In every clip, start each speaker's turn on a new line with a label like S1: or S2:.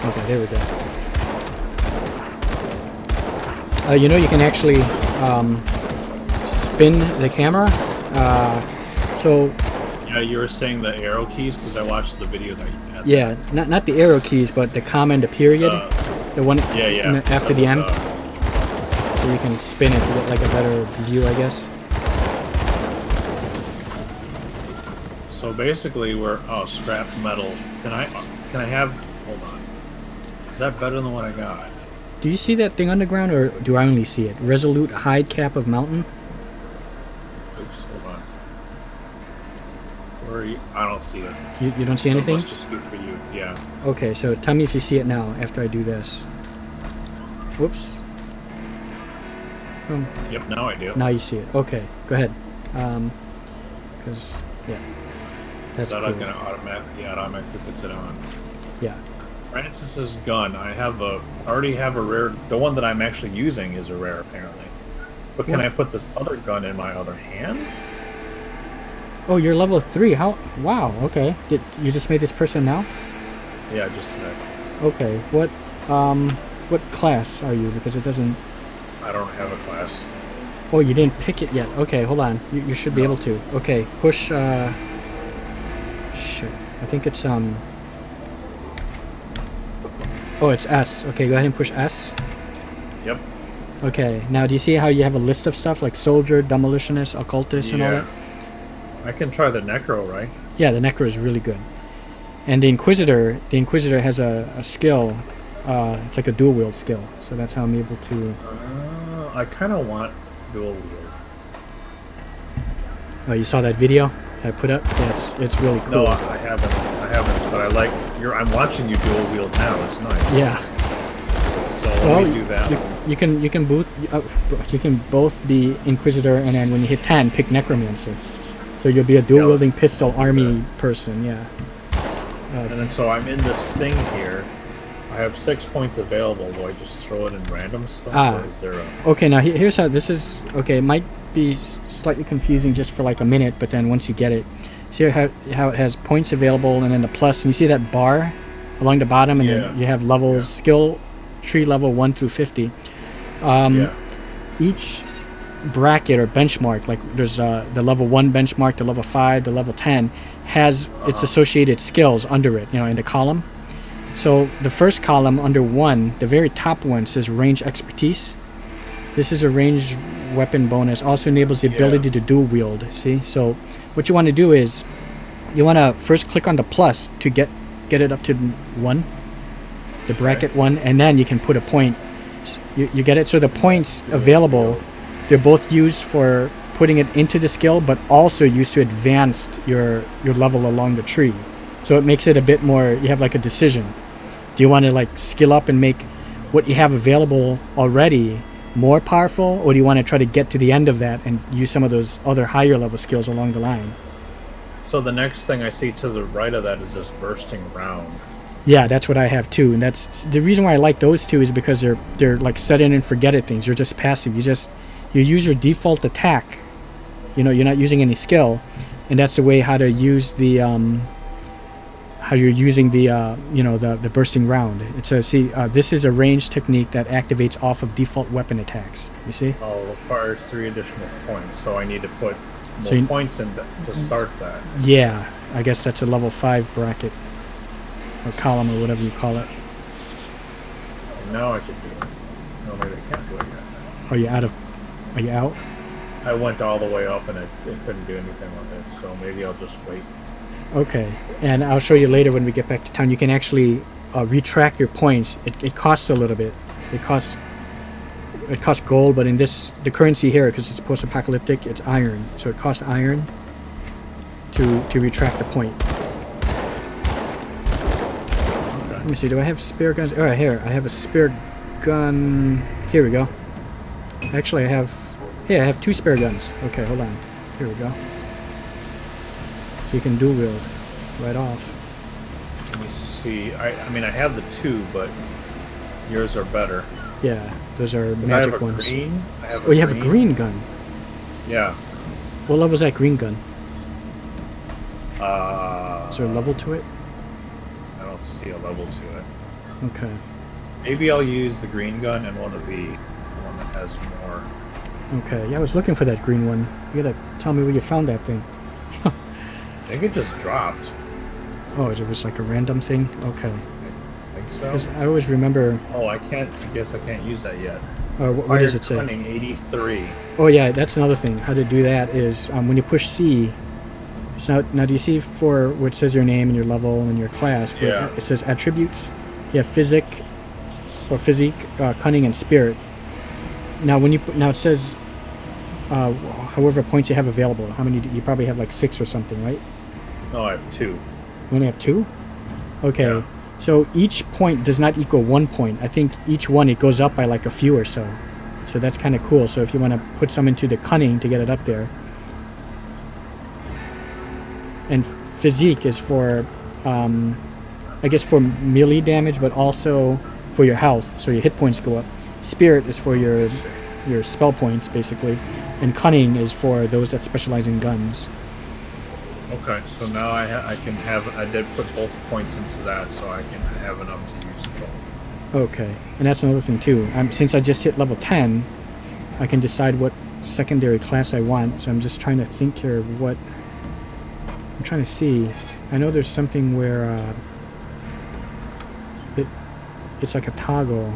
S1: Okay, there we go. You know, you can actually spin the camera. So
S2: Yeah, you were saying the arrow keys because I watched the video that you had.
S1: yeah, not the arrow keys, but the comma and the period. The one after the M. So you can spin it to get like a better view, I guess.
S2: So basically, we're scrap metal. Can I have? Hold on. Is that better than what I got?
S1: Do you see that thing underground, or do I only see it? Resolute hide cap of mountain.
S2: Oops, hold on. Where are you? I don't see it.
S1: You don't see anything?
S2: It must just be for you. Yeah.
S1: Okay, so tell me if you see it now after I do this. Whoops.
S2: Yep, now I do.
S1: Now you see it. Okay, go ahead. Because yeah, that's cool.
S2: That automatically puts it on.
S1: Yeah.
S2: Francis's gun. I already have a rare. The one that I'm actually using is a rare, apparently. But can I put this other gun in my other hand?
S1: Oh, you're level 3. How? Wow. Okay. You just made this person now?
S2: Yeah, just today.
S1: Okay. What class are you? Because it doesn't.
S2: I don't have a class.
S1: Oh, you didn't pick it yet. Okay, hold on. You should be able to. Okay, push. Shit. I think it's Oh, it's S. Okay, go ahead and push S.
S2: Yep.
S1: Okay, now do you see how you have a list of stuff like soldier, demolitionist, occultist, and all that?
S2: I can try the necro, right?
S1: Yeah, the necro is really good. And the inquisitor has a skill. It's like a dual wield skill. So that's how I'm able to.
S2: I kind of want dual wield.
S1: Oh, you saw that video I put up? Yeah, it's really cool.
S2: No, I haven't. But I like I'm watching you dual wield now. It's nice.
S1: Yeah.
S2: So let me do that.
S1: You can both be inquisitor, and then when you hit 10, pick necromancer. So you'll be a dual wielding pistol army person. Yeah.
S2: And then so I'm in this thing here. I have 6 points available. Do I just throw it in random stuff? Or is there a...
S1: Okay, now here's how this is. Okay, it might be slightly confusing just for like a minute, but then once you get it, see how it has points available and then the plus, and you see that bar along the bottom, and then you have levels, skill tree level 1 through 50. Each bracket or benchmark, like there's the level 1 benchmark, the level 5, the level 10, has its associated skills under it, in the column. So the first column under 1, the very top one says range expertise. This is a ranged weapon bonus. Also enables the ability to dual wield. See? So what you want to do is you want to first click on the plus to get it up to 1, the bracket 1, and then you can put a point. You get it? So the points available, they're both used for putting it into the skill, but also used to advance your level along the tree. So it makes it a bit more, you have like a decision. Do you want to like skill up and make what you have available already more powerful, or do you want to try to get to the end of that and use some of those other higher level skills along the line?
S2: So the next thing I see to the right of that is this bursting round.
S1: Yeah, that's what I have too, and that's the reason why I like those two, is because they're like set in and forget it things. You're just passive. You use your default attack. You're not using any skill, and that's the way how to use the how you're using the the bursting round. It says, see, this is a ranged technique that activates off of default weapon attacks. You see?
S2: Oh, requires 3 additional points, so I need to put more points in to start that.
S1: Yeah, I guess that's a level 5 bracket or column or whatever you call it.
S2: And now I can do it. No, maybe I can't do it yet.
S1: Are you out?
S2: I went all the way up and it couldn't do anything with it, so maybe I'll just wait.
S1: Okay, and I'll show you later when we get back to town. You can actually retract your points. It costs a little bit. It costs gold, but in the currency here, because it's post-apocalyptic, it's iron. So it costs iron to retract the point. Okay. Let me see. Do I have spare guns? Oh, here I have a spare gun. Here we go. Actually, I have 2 spare guns. Okay, hold on. Here we go. You can dual wield right off.
S2: Let me see. I mean, I have the 2, but yours are better.
S1: Yeah, those are magic ones.
S2: You
S1: have a green gun.
S2: Yeah.
S1: What level is that green gun? Is there a level to it?
S2: I don't see a level to it.
S1: Okay.
S2: Maybe I'll use the green gun and one of the one that has more.
S1: Okay. Yeah, I was looking for that green one. You gotta tell me where you found that thing.
S2: I think it just dropped.
S1: Oh, it was like a random thing? Okay.
S2: I think so.
S1: Because I always remember...
S2: Oh, I guess I can't use that yet.
S1: what does it say?
S2: Cunning 83.
S1: Oh, yeah, that's another thing. How to do that is when you push C... So now do you see for where it says your name and your level and your class? Where
S2: Yeah.
S1: it says attributes. You have physique, cunning, and spirit. Now now it says however points you have available. How many? You probably have like 6 or something, right?
S2: No, I have 2.
S1: You only have 2? Okay.
S2: Yeah.
S1: So each point does not equal 1 point. I think each one it goes up by like a few or so. So that's kind of cool. So if you want to put some into the cunning to get it up there. And physique is for, I guess for melee damage, but also for your health. So your hit points go up. Spirit is for your spell points, basically. And cunning is for those that specialize in guns.
S2: Okay, so now I can have. I did put both points into that, so I can have enough to use both.
S1: Okay, and that's another thing too. Since I just hit level 10, I can decide what secondary class I want. So I'm just trying to think here what... I'm trying to see. I know there's something where it's like a toggle.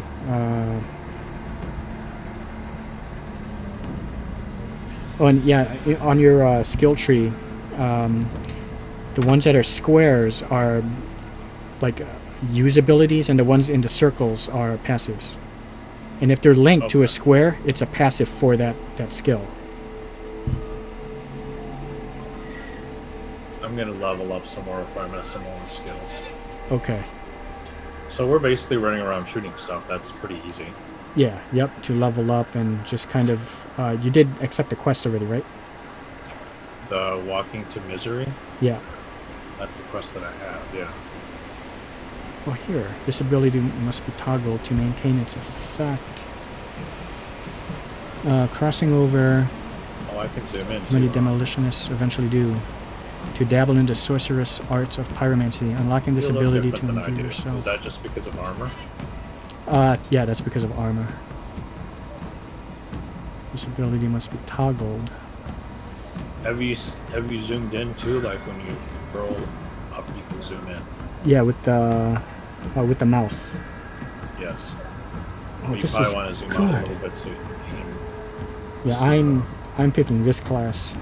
S1: Oh, and yeah, on your skill tree, the ones that are squares are like use abilities, and the ones in the circles are passives. And if they're linked to a square, it's a passive for that skill.
S2: I'm gonna level up some more if I mess some more with skills.
S1: Okay.
S2: So we're basically running around shooting stuff. That's pretty easy.
S1: Yeah, yep, to level up and just kind of... you did accept the quest already, right?
S2: The walking to misery?
S1: Yeah.
S2: That's the quest that I have, yeah.
S1: Well, here, this ability must be toggled to maintain its effect. Crossing over...
S2: Oh, I can zoom in.
S1: Many demolitionists eventually do. To dabble into sorcerous arts of pyromancy, unlocking this ability to imbue yourself.
S2: Is that just because of armor?
S1: Yeah, that's because of armor. This ability must be toggled.
S2: Have you zoomed in too? Like when you scroll up, you can zoom in.
S1: Yeah, with the mouse.
S2: Yes.
S1: Oh,
S2: You
S1: this
S2: probably
S1: is
S2: want to zoom
S1: good.
S2: out a little bit so you can
S1: Yeah, I'm picking this class.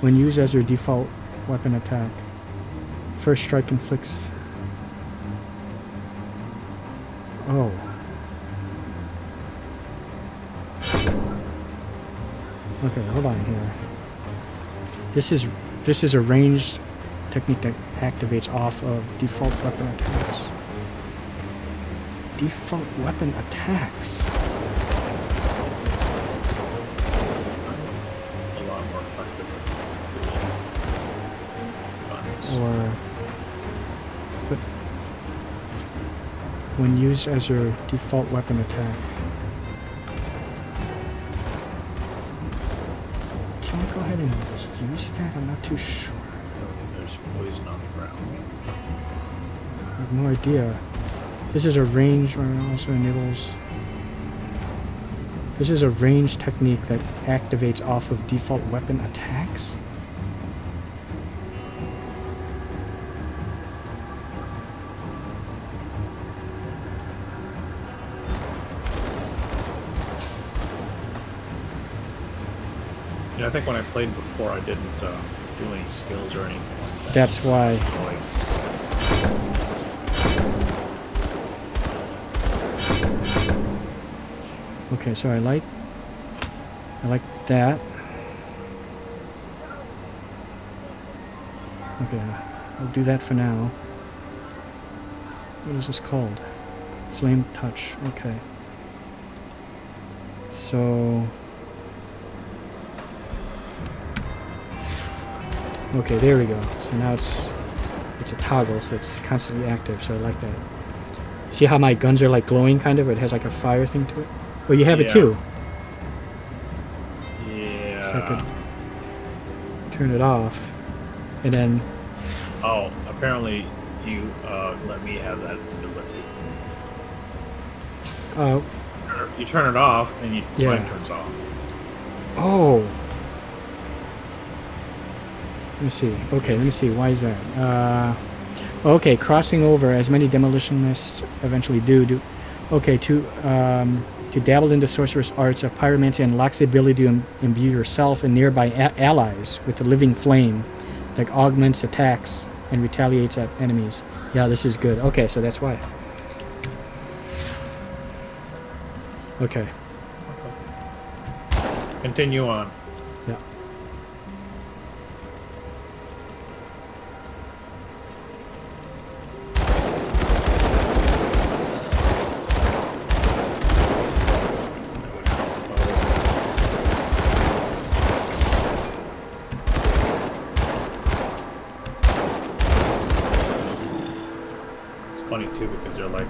S1: When used as your default weapon attack, first strike inflicts... Oh. Okay, hold on here. This is a ranged technique that activates off of default weapon attacks. Default weapon attacks.
S2: a lot more effective with guns.
S1: Or but when used as your default weapon attack. Can I go ahead and use that? I'm not too sure.
S2: There's poison on the ground.
S1: I have no idea. This is a range where it also enables... This is a range technique that activates off of default weapon attacks?
S2: Yeah, I think when I played before, I didn't do any skills or anything like that.
S1: That's why.
S2: So, like,
S1: Okay, so I like that. Okay, I'll do that for now. What is this called? Flame touch. Okay. So... Okay, there we go. So now it's a toggle, so it's constantly active, so I like that. See how my guns are like glowing, kind of? It has like a fire thing to it? Well, you have it too.
S2: yeah.
S1: So I could turn it off, and then...
S2: Oh, apparently you let me have that ability.
S1: Oh.
S2: You turn it off, and mine turns off.
S1: Oh. Let me see. Okay, let me see. Why is that? Okay, crossing over, as many demolitionists eventually do. Okay, to dabble in the sorcerous arts of pyromancy unlocks the ability to imbue yourself and nearby allies with the living flame that augments attacks and retaliates at enemies. Yeah, this is good. Okay, so that's why. Okay.
S2: Continue on.
S1: Yeah.
S2: It's funny too because they're like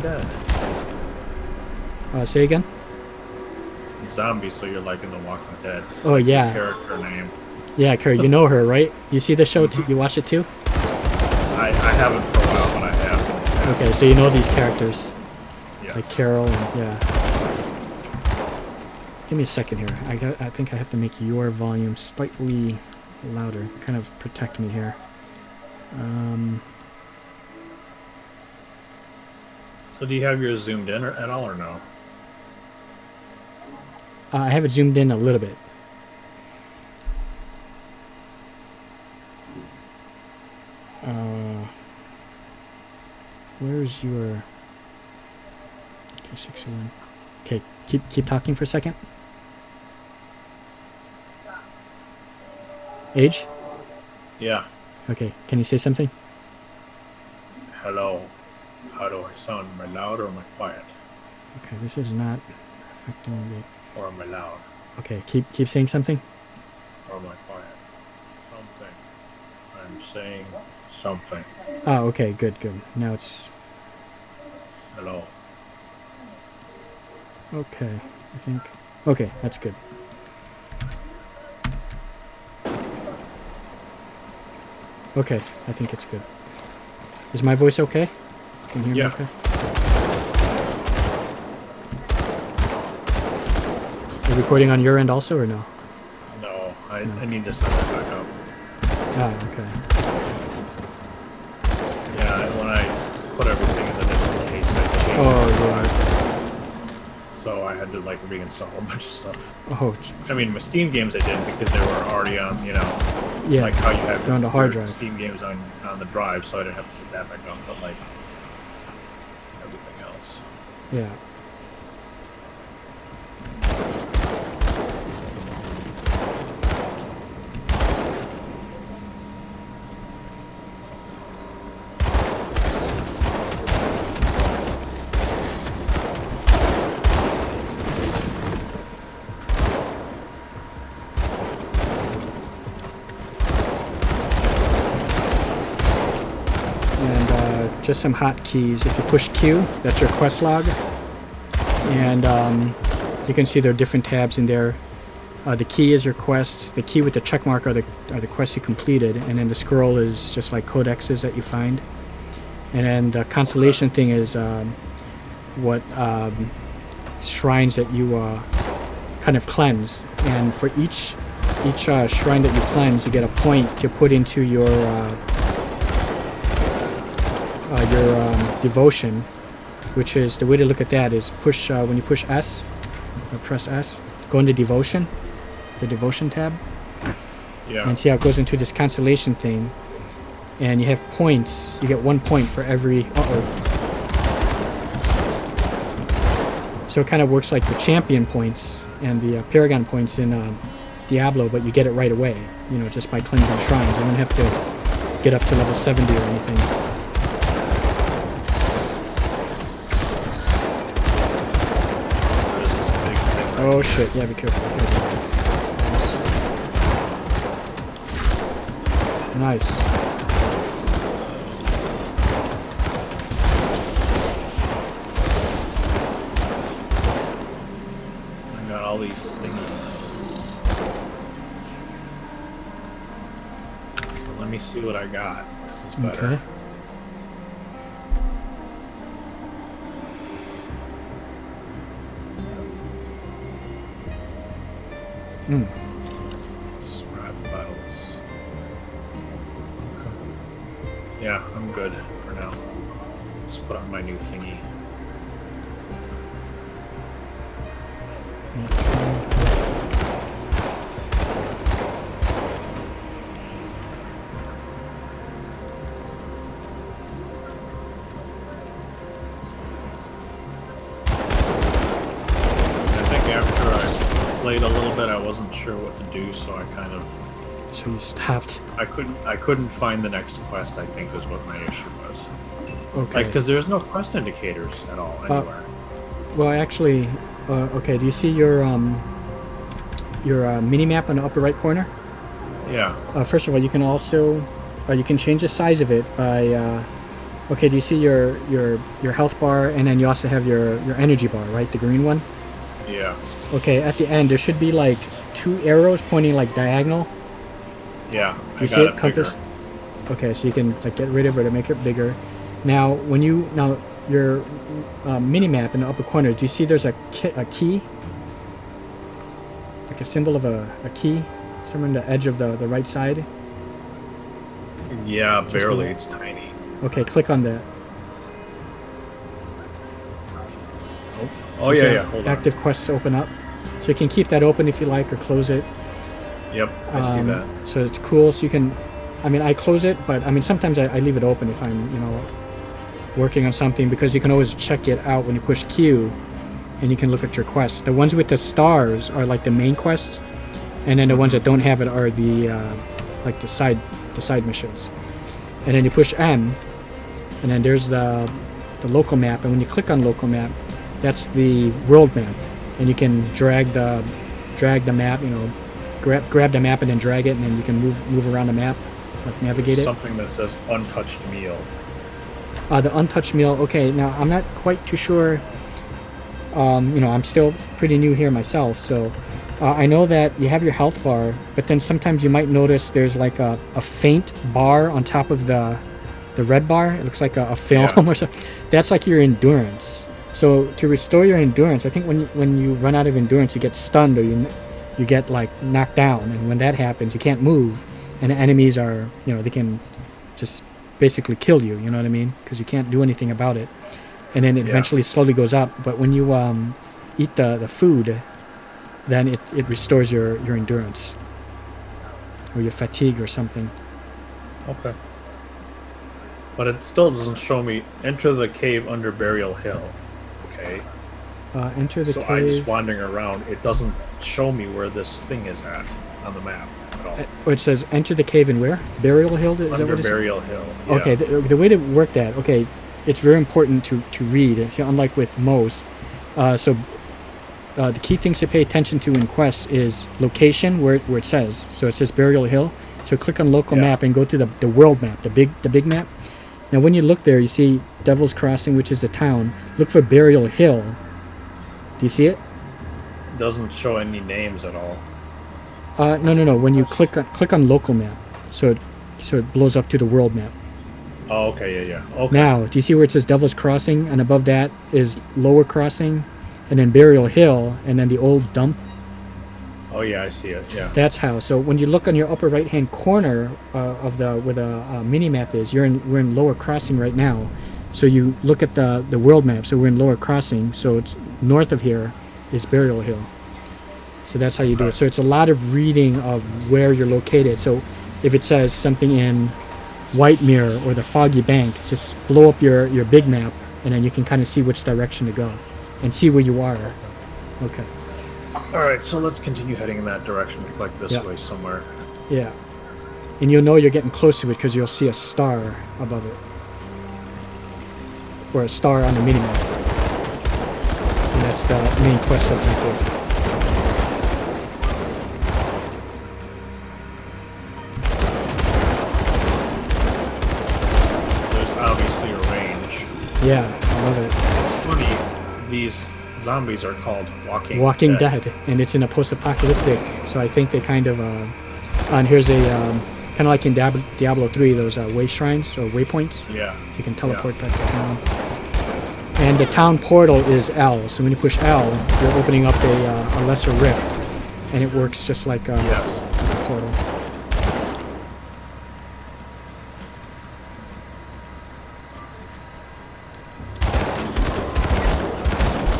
S2: dead.
S1: Say again?
S2: Zombies, so you're like in The Walking Dead.
S1: Oh, yeah.
S2: Character name.
S1: Yeah, Kurt, you know her, right? You see the show too? You watch it too?
S2: I haven't for a while, but I have.
S1: Okay, so you know these characters.
S2: Yes.
S1: Like Carol and, yeah. Give me a second here. I think I have to make your volume slightly louder. Kind of protect me here.
S2: So do you have yours zoomed in at all or no?
S1: I have it zoomed in a little bit. Where's your... Okay, 61. Okay, keep talking for a second. Age?
S2: Yeah.
S1: Okay, can you say something?
S2: Hello. How do I sound? Am I loud or am I quiet?
S1: Okay, this is not affecting me.
S2: Or am I loud?
S1: Okay, keep saying something.
S2: Or am I quiet? Something. I'm saying something.
S1: Oh, okay, good. Now it's...
S2: Hello.
S1: Okay, I think... Okay, that's good. Okay, I think it's good. Is my voice okay? Can you hear me okay? Are you recording on your end also, or no?
S2: No, I need to set that back up.
S1: Ah, okay.
S2: Yeah, when I put everything in the different case, I changed
S1: Oh, yeah.
S2: So I had to like reinstall a bunch of stuff.
S1: Oh,
S2: I mean, my Steam games I did because they were already on,
S1: yeah.
S2: like how you have
S1: They're on the hard
S2: your
S1: drive.
S2: Steam games on the drive, so I didn't have to set that back up. But like everything else.
S1: Yeah. Just some hotkeys. If you push Q, that's your quest log, and you can see there are different tabs in there. The key is your quests. The key with the check mark are the quests you completed, and then the scroll is just like codexes that you find. And then the constellation thing is what shrines that you kind of cleansed. And for each shrine that you cleanse, you get a point to put into your devotion, which is the way to look at that is push when you push S or press S, go into devotion, the devotion tab, and see how it goes into this constellation thing, and you have points. You get 1 point for every. So it kind of works like the champion points and the paragon points in Diablo, but you get it right away, just by cleansing shrines. You don't have to get up to level 70 or anything. Oh shit, yeah, be careful. Nice.
S2: I got all these thingies. So let me see what I got. This is better.
S1: Okay.
S2: Scrap metals. Yeah, I'm good for now. Let's put on my new thingy. Played a little bit, I wasn't sure what to do, so I kind of...
S1: So you stopped.
S2: I couldn't find the next quest, I think, is what my issue was.
S1: Okay.
S2: Like, because there's no quest indicators at all, anywhere.
S1: Well, actually, okay, do you see your mini-map on the upper right corner?
S2: Yeah.
S1: First of all, you can also... you can change the size of it by... okay, do you see your health bar, and then you also have your energy bar, right? The green one?
S2: Yeah.
S1: Okay, at the end, there should be like 2 arrows pointing like diagonal.
S2: Yeah,
S1: Do you see it, compass? Bigger. Okay, so you can like get rid of it or make it bigger. Now, when your mini map in the upper corner, do you see there's a key? Like a symbol of a key somewhere on the edge of the right side?
S2: Yeah, barely. It's tiny.
S1: Okay, click on that.
S2: Oh, yeah, hold on.
S1: Active quests open up. So you can keep that open if you like, or close it.
S2: Yep, I see that.
S1: So it's cool. So you can, I mean, I close it, but I mean, sometimes I leave it open if I'm, working on something, because you can always check it out when you push Q, and you can look at your quests. The ones with the stars are like the main quests, and then the ones that don't have it are the like the side missions. And then you push M, and then there's the local map, and when you click on local map, that's the world map, and you can drag the map, grab the map and then drag it, and then you can move around the map, like navigate it.
S2: Something that says untouched meal.
S1: The untouched meal. Okay, now I'm not quite too sure. I'm still pretty new here myself, so I know that you have your health bar, but then sometimes you might notice there's like a faint bar on top of the red bar. It looks like a film or something. That's like your endurance. So to restore your endurance, I think when you run out of endurance, you get stunned, or you get like knocked down, and when that happens, you can't move, and the enemies are, they can just basically kill you. You know what I mean? Because you can't do anything about it, and then it eventually slowly goes up. But when you eat the food, then it restores your endurance, or your fatigue or something.
S2: Okay. But it still doesn't show me enter the cave under Burial Hill. Okay.
S1: Enter the cave.
S2: So I'm just wandering around. It doesn't show me where this thing is at on the map at all.
S1: It says enter the cave in where? Burial Hill? Is
S2: under
S1: that what
S2: Burial Hill. Yeah.
S1: Okay, the way to work that, okay, it's very important to read. See, unlike with most. The key things to pay attention to in quests is location, where it says. So it says Burial Hill. So click on local map and go to the world map, the big map. Now when you look there, you see Devil's Crossing, which is the town. Look for Burial Hill. Do you see it?
S2: Doesn't show any names at all.
S1: No. When you click on local map, so it blows up to the world map.
S2: Oh, okay, yeah. Okay.
S1: Now, do you see where it says Devil's Crossing, and above that is Lower Crossing, and then Burial Hill, and then the old dump?
S2: Oh yeah, I see it. Yeah.
S1: That's how. So when you look on your upper right-hand corner of where the mini map is, we're in Lower Crossing right now. So you look at the world map. So we're in Lower Crossing. So it's north of here is Burial Hill. So that's how you do it. So it's a lot of reading of where you're located. So if it says something in White Mirror or the Foggy Bank, just blow up your big map, and then you can kind of see which direction to go and see where you are. Okay.
S2: Alright, so let's continue heading in that direction. It's like this way somewhere.
S1: Yeah. And you'll know you're getting close to it because you'll see a star above it. Or a star on the minimap. And that's the main quest objective.
S2: There's obviously a range.
S1: Yeah, I love it.
S2: It's funny, these zombies are called
S1: Walking Dead, and it's in a post-apocalyptic, so I think they kind of and here's a Kind of like in Diablo 3, those way shrines or waypoints.
S2: Yeah.
S1: So you can teleport back to town. And the town portal is L. So when you push L, you're opening up a lesser rift, and it works just like a portal.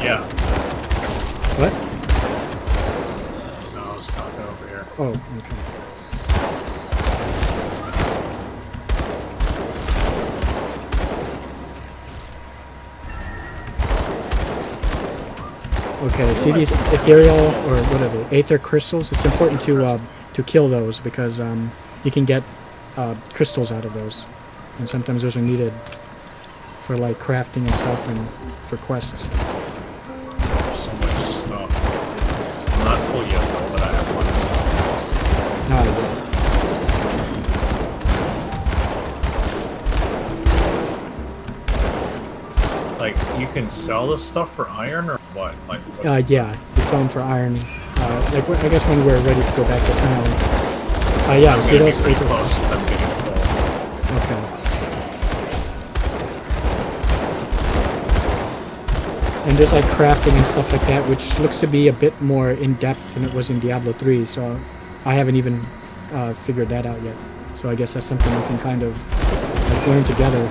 S2: Yeah.
S1: What?
S2: No, I was talking over here.
S1: Oh, okay. Okay, see these ethereal, or what are they, aether crystals? It's important to kill those because you can get crystals out of those. And sometimes those are needed for like crafting and stuff and for quests.
S2: So much stuff. I'm not full yet though, but I have one stuff. Like, you can sell this stuff for iron or what? Like,
S1: yeah, you sell them for iron. Like, I guess when we're ready to go back to town. Yeah, see those?
S2: Pretty close. I'm getting full.
S1: Okay. And there's like crafting and stuff like that, which looks to be a bit more in depth than it was in Diablo 3. So I haven't even figured that out yet. So I guess that's something we can kind of like, learn together.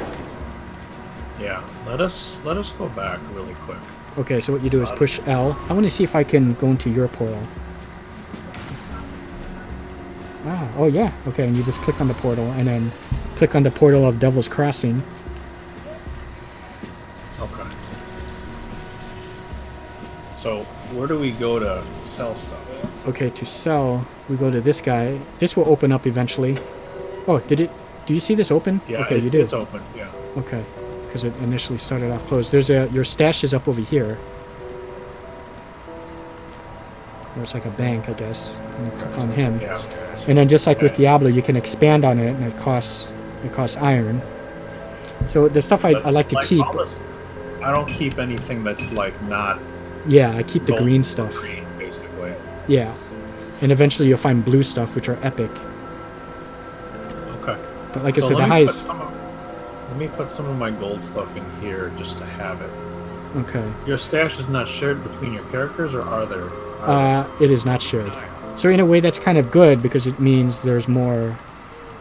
S2: Yeah, let us go back really quick.
S1: Okay, so what you do is push L. I want to see if I can go into your portal. Ah, oh yeah. Okay, and you just click on the portal, and then click on the portal of Devil's Crossing.
S2: Okay. So where do we go to sell stuff?
S1: Okay, to sell, we go to this guy. This will open up eventually. Oh, did it? Do you see this open?
S2: Yeah,
S1: okay, you do.
S2: It's open. Yeah.
S1: Okay, because it initially started off closed. There's your stash is up over here. Or it's like a bank, I guess. And you click on him.
S2: Yeah.
S1: And then just like with Diablo, you can expand on it, and it costs iron. So the stuff I like to keep.
S2: I don't keep anything that's like not.
S1: Yeah, I keep the green stuff.
S2: Green, basically.
S1: Yeah, and eventually you'll find blue stuff, which are epic.
S2: Okay.
S1: But like I said, the highest.
S2: Let me put some of my gold stuff in here just to have it.
S1: Okay.
S2: Your stash is not shared between your characters, or are there?
S1: It is not shared. So in a way, that's kind of good because it means there's more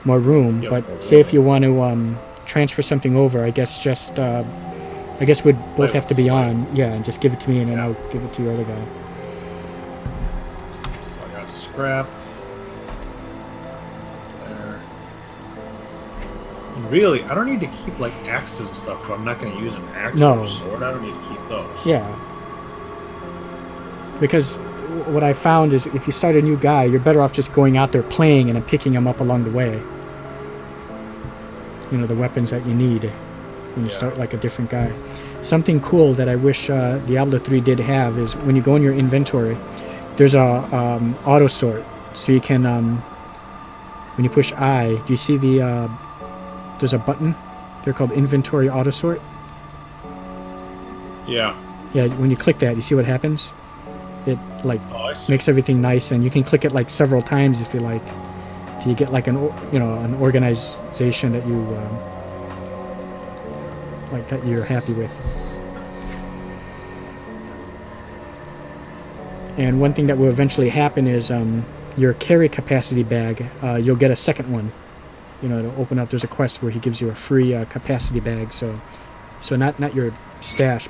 S1: room.
S2: Yep.
S1: But say if you want to transfer something over, I guess just I guess we'd both have to be on. Yeah, and just give it to me, and then I'll give it to your other guy.
S2: I got the scrap. There. And really, I don't need to keep like axes and stuff. I'm not going to use an axe or a sword. I don't need to keep those.
S1: Yeah. Because what I found is if you start a new guy, you're better off just going out there playing and then picking them up along the way. You know, the weapons that you need when you start like a different guy. Something cool that I wish Diablo 3 did have is when you go in your inventory, there's a auto sort. So you can, when you push I, do you see the, there's a button? They're called inventory auto sort.
S2: Yeah.
S1: Yeah, when you click that, you see what happens? It like makes everything nice, and you can click it like several times if you like. So you get like an organization that you like that you're happy with. And one thing that will eventually happen is your carry capacity bag. You'll get a second one. You know, to open up. There's a quest where he gives you a free capacity bag. So not your stash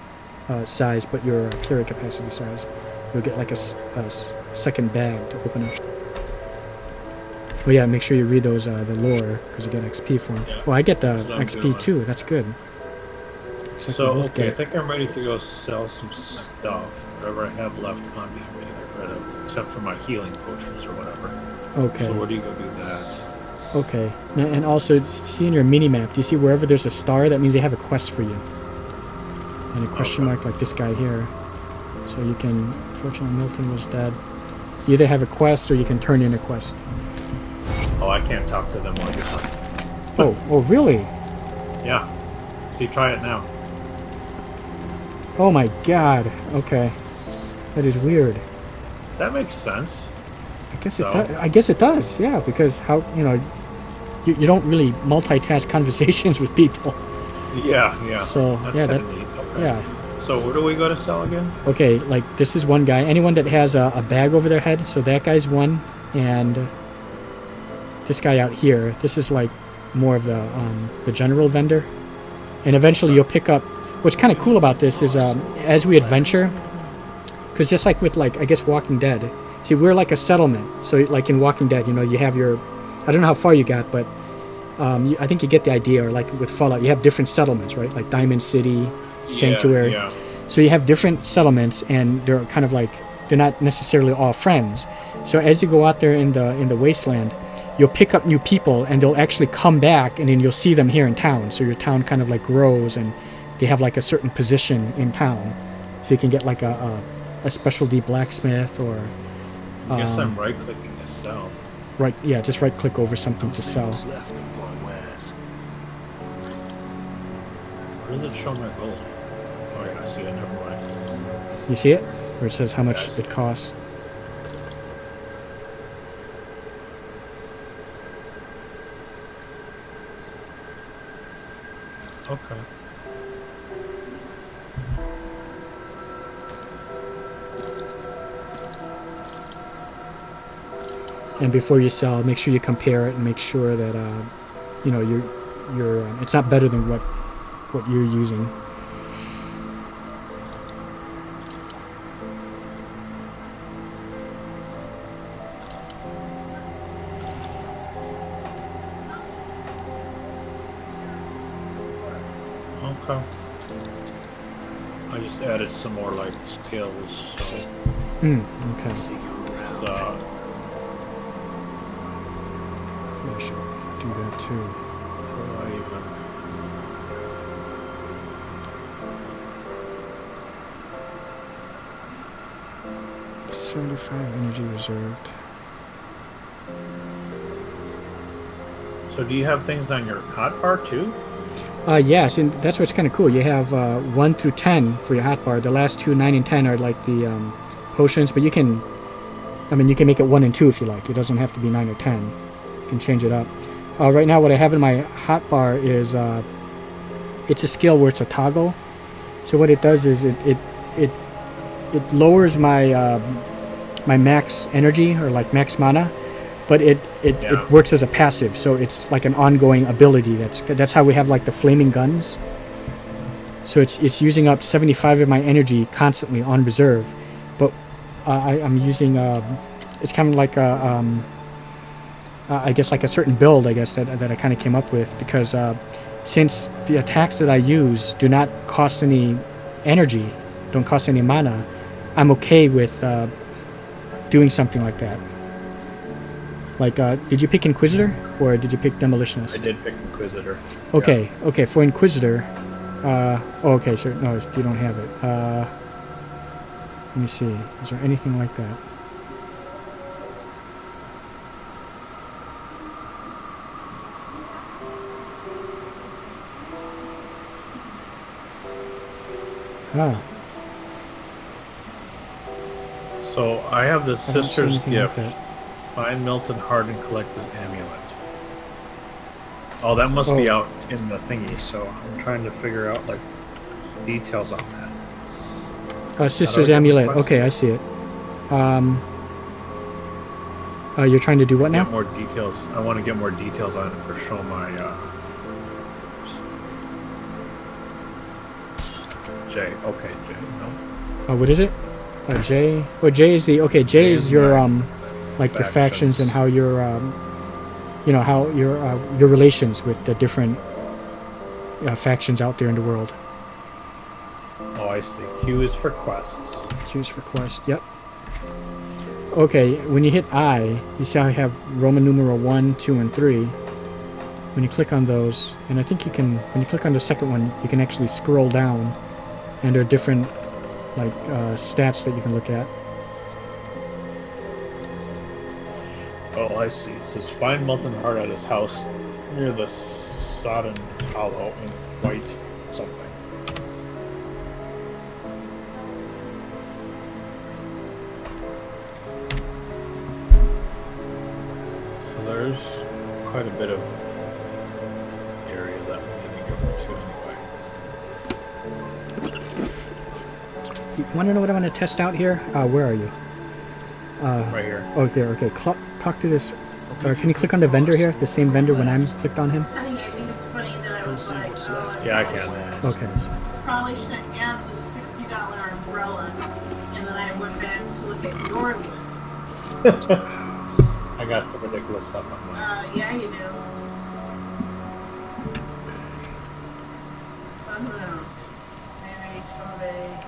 S1: size, but your carry capacity size. You'll get like a second bag to open up. Oh yeah, make sure you read those the lore because you get XP for them. Yeah. Well, I get the XP too. That's good.
S2: So okay, I think I'm ready to go sell some stuff. Whatever I have left on me, I'm ready to get rid of, except for my healing potions or whatever.
S1: Okay.
S2: So where do you go do that?
S1: Okay, and also see in your mini map. Do you see wherever there's a star? That means they have a quest for you. And a question mark like this guy here. So you can. Unfortunately, Milton was dead. You either have a quest or you can turn in a quest.
S2: Oh, I can't talk to them while you're talking.
S1: Oh, really?
S2: Yeah. See, try it now.
S1: Oh my God. Okay, that is weird.
S2: That makes sense.
S1: I guess it does. Yeah, because how you don't really multitask conversations with people.
S2: Yeah.
S1: So
S2: That's
S1: yeah,
S2: kinda
S1: that
S2: neat. Okay.
S1: yeah.
S2: So where do we go to sell again?
S1: Okay, like this is one guy. Anyone that has a bag over their head, so that guy's one, and this guy out here. This is like more of the general vendor, and eventually you'll pick up. What's kind of cool about this is as we adventure, because just like with like I guess Walking Dead, see we're like a settlement. So like in Walking Dead, you know, you have your, I don't know how far you got, but I think you get the idea. Or like with Fallout, you have different settlements, right? Like Diamond City, Sanctuary.
S2: Yeah.
S1: So you have different settlements, and they're kind of like they're not necessarily all friends. So as you go out there in the wasteland, you'll pick up new people, and they'll actually come back, and then you'll see them here in town. So your town kind of like grows, and they have like a certain position in town. So you can get like a specialty blacksmith or.
S2: I guess I'm right-clicking to sell.
S1: Right, yeah, just right-click over something to sell.
S2: Where does it show my gold? Oh yeah, I see it. Never mind.
S1: You see it? Where it says how much it costs.
S2: Okay.
S1: And before you sell, make sure you compare it and make sure that you know you're it's not better than what you're using.
S2: Okay. I just added some more like skills, so
S1: Okay.
S2: it's,
S1: I should do that too.
S2: what do I even?
S1: 75 energy reserved.
S2: So do you have things on your hotbar too?
S1: Yes, and that's what's kind of cool. You have 1 through 10 for your hotbar. The last two, 9 and 10, are like the potions, but you can make it 1 and 2 if you like. It doesn't have to be 9 or 10. You can change it up. Right now, what I have in my hotbar is it's a skill where it's a toggle. So what it does is it lowers my my max energy, or like max mana, but it works as a passive, so it's like an ongoing ability. That's how we have like the flaming guns. So it's using up 75 of my energy constantly on reserve, but I'm using it's kind of like a I guess like a certain build, I guess that I kind of came up with, because since the attacks that I use do not cost any energy, don't cost any mana, I'm okay with doing something like that. Like, did you pick Inquisitor, or did you pick Demolitionist?
S2: I did pick Inquisitor.
S1: Okay,
S2: Yeah.
S1: okay, for Inquisitor, okay, sure, no, you don't have it. Let me see, is there anything like that? Ah,
S2: So I have the
S1: I don't see
S2: Sister's
S1: anything like
S2: Gift.
S1: that.
S2: Find Milton Hard and collect his amulet. Oh, that must be out in the thingy, so I'm trying to figure out like details on that.
S1: Sister's
S2: How do I get the
S1: Amulet,
S2: quest?
S1: okay, I see it. You're trying to do what
S2: Get
S1: now?
S2: more details. I want to get more details on it for show my J. Okay, J. No.
S1: What is it? J. Oh, J is the J is your like your factions and how your you know, how your relations with the different factions out there in the world.
S2: Oh, I see. Q is for quests.
S1: Choose for quest. Yep. Okay, when you hit I, you see how I have Roman numeral 1, 2, and 3. When you click on those, and I think you can, when you click on the second one, you can actually scroll down, and there are different like stats that you can look at.
S2: Oh, I see. It says find Milton Hart at his house near the Sodden Hollow in White something. So there's quite a bit of
S1: You want to know what I want to test out here? Where are you?
S2: Right here.
S1: Oh, there. Okay. Talk to this. Or can you click on the vendor here? The same vendor when I'm clicked on him?
S3: I think it's funny that I was like, oh,
S2: Yeah, I can.
S1: Okay.
S3: probably should add the $60 umbrella, and then I went back to look at your list.
S2: I got some ridiculous stuff on mine.
S3: Yeah, you do. But who knows? Maybe someday.